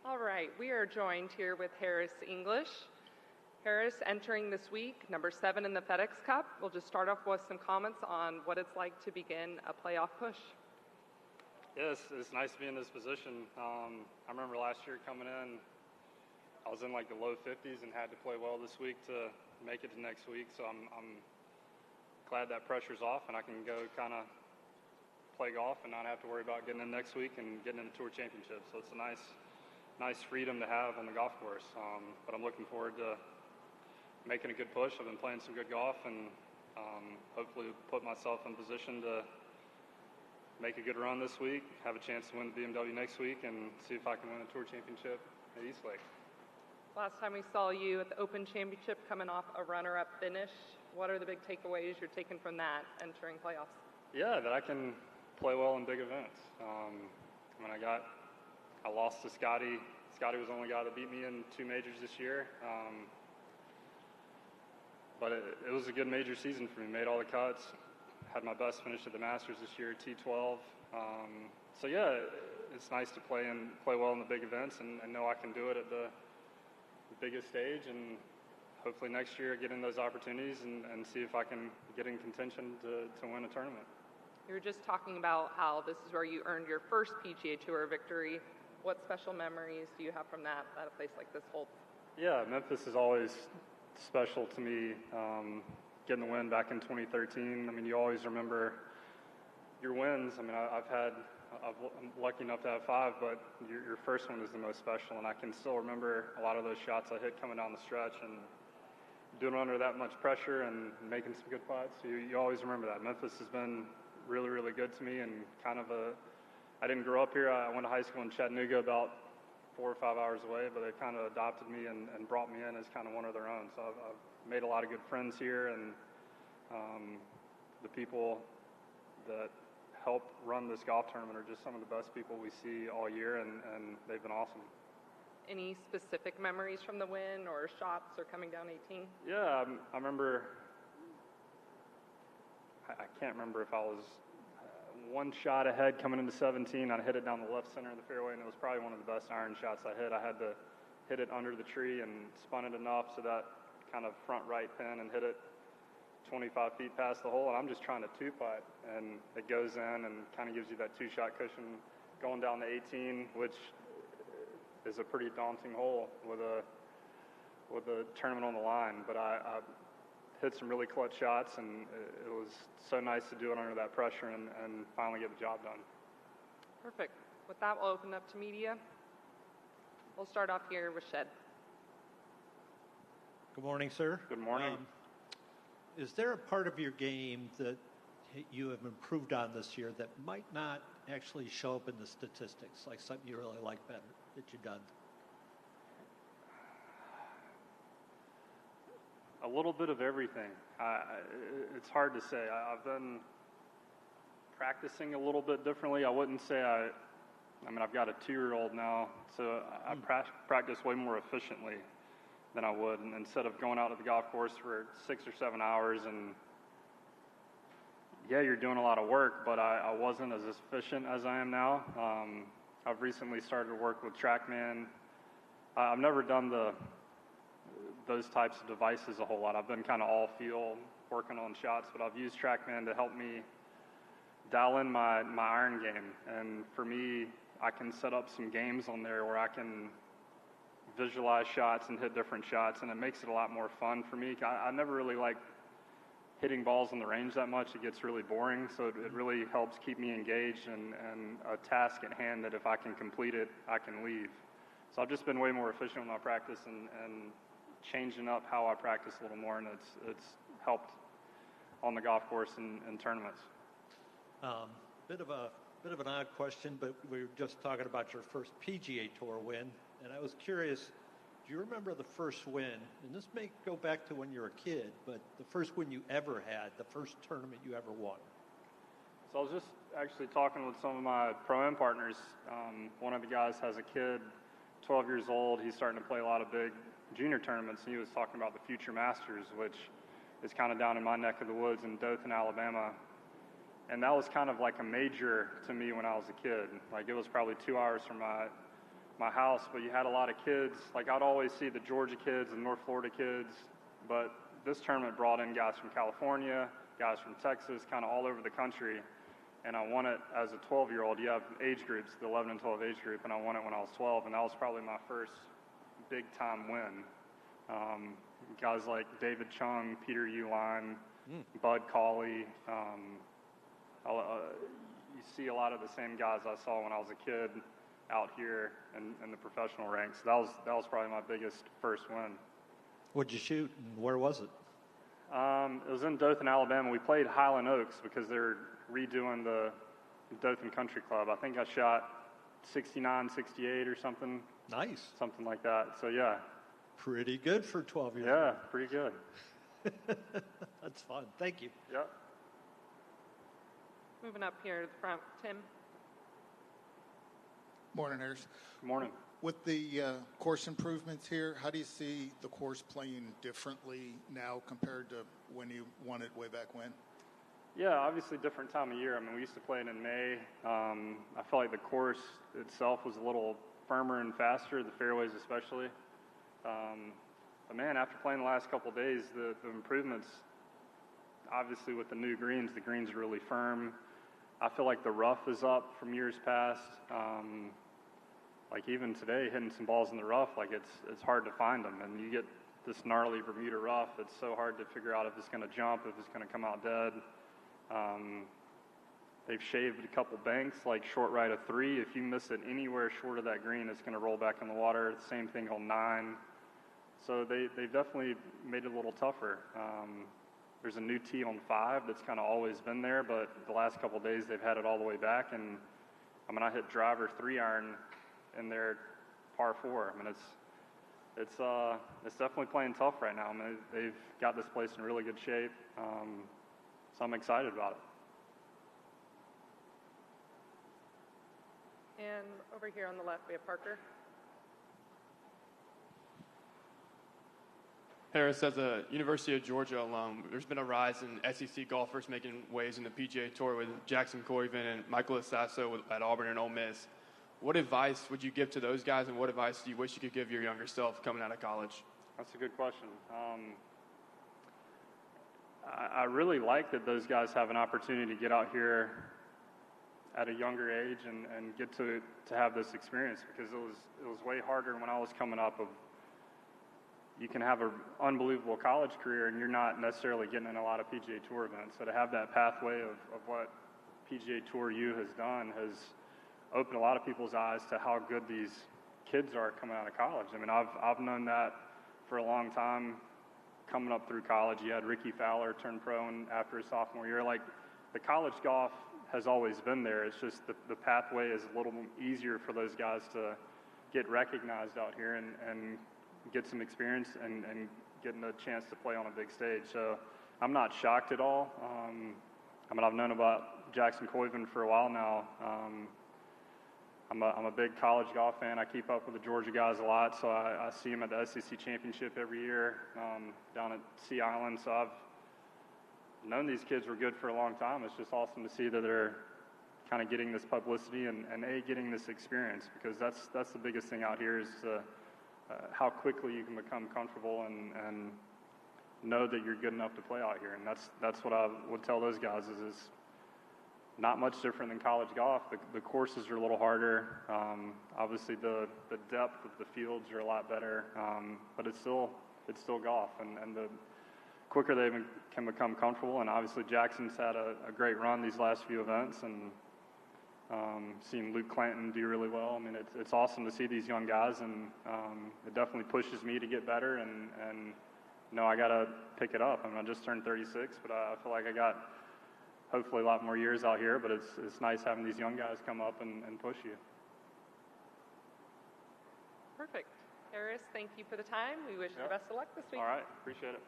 All right, we are joined here with Harris English. Harris entering this week, number 7 in the FedEx Cup. We'll just start off with some comments on what it's like to begin a playoff push. Yes, it's nice to be in this position. I remember last year coming in, I was in like the low 50s and had to play well this week to make it to next week. So I'm glad that pressure's off and I can go kind of play golf and not have to worry about getting in next week and getting in the Tour Championship. So it's a nice freedom to have on the golf course. But I'm looking forward to making a good push. I've been playing some good golf and hopefully put myself in position to make a good run this week, have a chance to win the BMW next week, and see if I can win a Tour Championship at East Lake. Last time we saw you at the Open Championship coming off a runner-up finish. What are the big takeaways you're taking from that entering playoffs? Yeah, that I can play well in big events. I lost to Scotty. Scotty was the only guy that beat me in 2 majors this year. But it was a good major season for me. Made all the cuts. Had my best finish at the Masters this year, T12. So yeah, it's nice to play well in the big events and know I can do it at the biggest stage, and hopefully next year get in those opportunities and see if I can get in contention to win a tournament. You were just talking about how this is where you earned your first PGA Tour victory. What special memories do you have from that a place like this holds? Yeah, Memphis is always special to me. Getting the win back in 2013. I mean, you always remember your wins. I mean, I'm lucky enough to have 5, but your first one is the most special, and I can still remember a lot of those shots I hit coming down the stretch and doing it under that much pressure and making some good putts. You always remember that. Memphis has been really, really good to me, and I didn't grow up here. I went to high school in Chattanooga, about 4 or 5 hours away, but they kind of adopted me and brought me in as kind of one of their own. So I've made a lot of good friends here, and the people that help run this golf tournament are just some of the best people we see all year, and they've been awesome. Any specific memories from the win or shots or coming down 18? Yeah, I remember, I can't remember if I was one shot ahead coming into 17. I hit it down the left center of the fairway, and it was probably one of the best iron shots I hit. I had to hit it under the tree and spun it enough so that kind of front right pin and hit it 25 feet past the hole, and I'm just trying to 2-putt, and it goes in and kind of gives you that 2-shot cushion going down to 18, which is a pretty daunting hole with a tournament on the line. But I hit some really clutch shots, and it was so nice to do it under that pressure and finally get the job done. Perfect. With that, we'll open up to media. We'll start off here with Shed. Good morning, sir. Good morning. Is there a part of your game that you have improved on this year that might not actually show up in the statistics, like something you really like better that you've done? A little bit of everything. It's hard to say. I've been practicing a little bit differently. I wouldn't say I've got a 2-year-old now, so I practice way more efficiently than I would. And instead of going out to the golf course for 6 or 7 hours, and yeah, you're doing a lot of work, but I wasn't as efficient as I am now. I've recently started to work with TrackMan. I've never done those types of devices a whole lot. I've been kind of all feel working on shots, but I've used TrackMan to help me dial in my iron game. And for me, I can set up some games on there where I can visualize shots and hit different shots, and it makes it a lot more fun for me. I never really like hitting balls on the range that much. It gets really boring, so it really helps keep me engaged and a task at hand that if I can complete it, I can leave. So I've just been way more efficient with my practice and changing up how I practice a little more, and it's helped on the golf course and tournaments. Bit of an odd question, but we were just talking about your first PGA Tour win, and I was curious, do you remember the first win? And this may go back to when you were a kid, but the first win you ever had, the first tournament you ever won. So I was just actually talking with some of my Pro-Am partners. One of the guys has a kid, 12 years old. He's starting to play a lot of big junior tournaments, and he was talking about the Future Masters, which is kind of down in my neck of the woods in Dothan, Alabama. And that was kind of like a major to me when I was a kid. Like, it was probably 2 hours from my house, but you had a lot of kids. Like, I'd always see the Georgia kids and North Florida kids, but this tournament brought in guys from California, guys from Texas, kind of all over the country. And I won it as a 12-year-old. You have age groups, the 11 and 12 age group, and I won it when I was 12, and that was probably my first big-time win. Guys like David Chung, Peter Uline, Bud Cauley. You see a lot of the same guys I saw when I was a kid out here in the professional ranks. That was probably my biggest first win. What'd you shoot, and where was it? It was in Dothan, Alabama. We played Highland Oaks because they're redoing the Dothan Country Club. I think I shot 69, 68 or something. Nice. Something like that. So, yeah. Pretty good for 12 years. Yeah, pretty good. That's fun. Thank you. Yep. Moving up here to the front, Tim. Morning, Harris. Good morning. With the course improvements here, how do you see the course playing differently now compared to when you won it way back when? Yeah, obviously different time of year. I mean, we used to play it in May. I felt like the course itself was a little firmer and faster, the fairways especially. But man, after playing the last couple of days, the improvements, obviously with the new greens, the greens are really firm. I feel like the rough is up from years past. Like even today, hitting some balls in the rough, like it's hard to find them. And you get this gnarly Bermuda rough, it's so hard to figure out if it's going to jump, if it's going to come out dead. They've shaved a couple banks, like short right of 3. If you miss it anywhere short of that green, it's going to roll back in the water. Same thing on 9. So they've definitely made it a little tougher. There's a new tee on 5 that's kind of always been there, but the last couple of days they've had it all the way back. And I mean, I hit driver 3-iron in their par 4. I mean, it's definitely playing tough right now. I mean, they've got this place in really good shape, so I'm excited about it. And over here on the left, we have Parker. Harris, as a University of Georgia alum, there's been a rise in SEC golfers making waves in the PGA Tour with Jackson Koivun and Michael Sasso at Auburn and Ole Miss. What advice would you give to those guys, and what advice do you wish you could give your younger self coming out of college? That's a good question. I really like that those guys have an opportunity to get out here at a younger age and get to have this experience, because it was way harder when I was coming up. You can have an unbelievable college career and you're not necessarily getting in a lot of PGA Tour events. So to have that pathway of what PGA Tour U has done has opened a lot of people's eyes to how good these kids are coming out of college. I mean, I've known that for a long time coming up through college. You had Ricky Fowler turn pro after his sophomore year. Like, the college golf has always been there. It's just the pathway is a little easier for those guys to get recognized out here and get some experience and getting a chance to play on a big stage. So I'm not shocked at all. I mean, I've known about Jackson Koivun for a while now. I'm a big college golf fan. I keep up with the Georgia guys a lot, so I see them at the SEC Championship every year down at Sea Island. So I've known these kids were good for a long time. It's just awesome to see that they're kind of getting this publicity and getting this experience, because that's the biggest thing out here is how quickly you can become comfortable and know that you're good enough to play out here. And that's what I would tell those guys is not much different than college golf. The courses are a little harder. Obviously the depth of the fields are a lot better, but it's still golf, and the quicker they can become comfortable. And obviously Jackson's had a great run these last few events, and seeing Luke Clanton do really well. I mean, it's awesome to see these young guys, and it definitely pushes me to get better, and I got to pick it up. I mean, I just turned 36, but I feel like I got hopefully a lot more years out here, but it's nice having these young guys come up and push you. Perfect. Harris, thank you for the time. We wish you the best of luck this week. All right. Appreciate it.